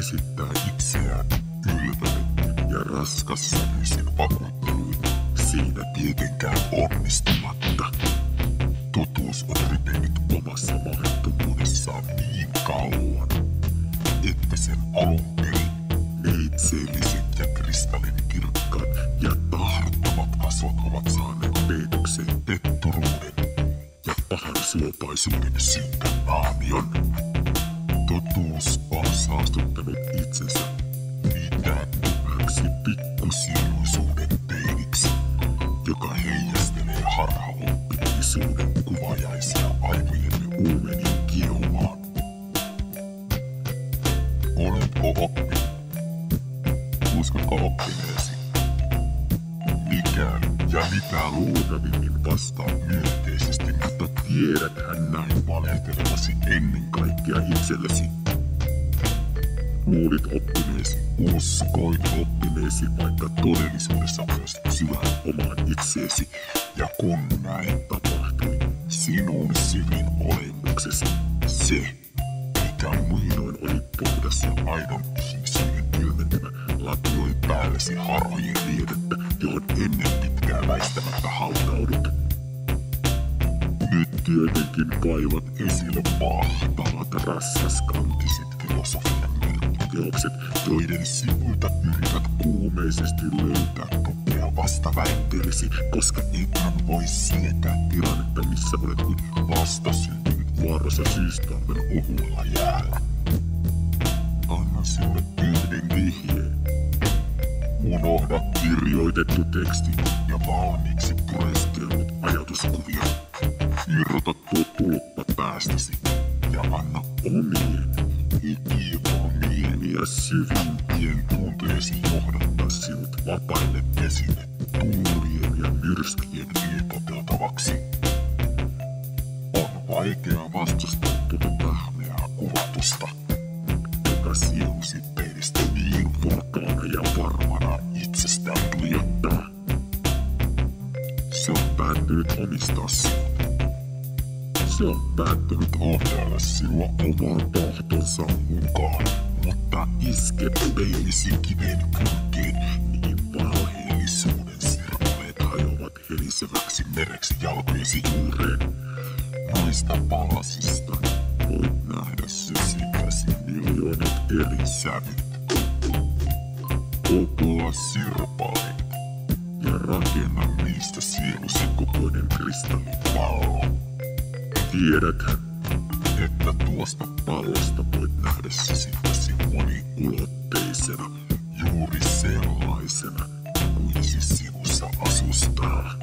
esittää itseään ylpeinen ja raskassävyisen vakuutteluin, siinä tietenkään onnistumatta. Totuus on rypennyt omassa mahdottomuudessaan niin kauan, että sen alunperin neitseelliset ja kristallinkirkkaat ja tahdottomat kasvot ovat saaneet peitokseen petturuuden ja pahan suopaisuuden synkän naamion. Totuus on saastuttanut itsensä mitättömäksi pikkusieluisuuden peiniksi, joka heijastelee harhaoppineisuuden kuvajaisia aivojemme uumenin kiehumaan. Oletko oppinut? Uskotko oppineesi? Mikäli ja mitä luultavimmin vastaa myönteisesti, mutta tiedäthän näin valehtelevasi ennen kaikkea itsellesi. Luulit oppineesi, uskoit oppineesi, vaikka todellisuudessa myös syvään omaan itseesi. Ja kun näin tapahtui, sinun syvin olemuksesi, se, mikä muinoin oli puhdas ja aidon ihmisyyden ilmentymä, lapioi päällesi harhojen liedettä, johon ennen pitkää väistämättä hautaudut. Nyt tietenkin kaivat esille mahtavat raskaskantiset filosofian merkkiteokset, joiden sivuilta yrität kuumeisesti löytää topea vastaväitteellesi, koska et voi sietää tilannetta, missä olet kuin vastasyntynyt vaarassa syystalven ohuella jäällä. Anna sinulle yhden vihjeen. Unohda kirjoitettu teksti ja valmiiksi pureskellut ajatuskuvia. Irrota tuo tulppa päästäsi ja anna omien, ikiomien ja syvimpien tunteesi johdattaa sinut vapaille vesille tuulien ja myrskyjen riepoteltavaksi. On vaikea vastustaa tuota tahmeaa kuvatusta, joka sielusi peilistä niin vakaana ja varmana itsestään tuijottaa. Se on päättynyt omistaa sinut. Se on päättänyt ohjailla sinua omaan tahtonsa mukaan, mutta iske peilisi kiven kylkeen, niin valheellisuuden sirpaleet hajoavat heliseväksi mereksi jalkojesi juureen. Noista palasista voit nähdä sysimpäsi miljoonat eri sävyt. Kokoa sirpaleet ja rakenna niistä sielusi kokoinen kristallipallo. Tiedäthän, että tuosta pallosta voit nähdä sisimpäsi moniulotteisena, juuri sellaisena kuin se sinussa asustaa.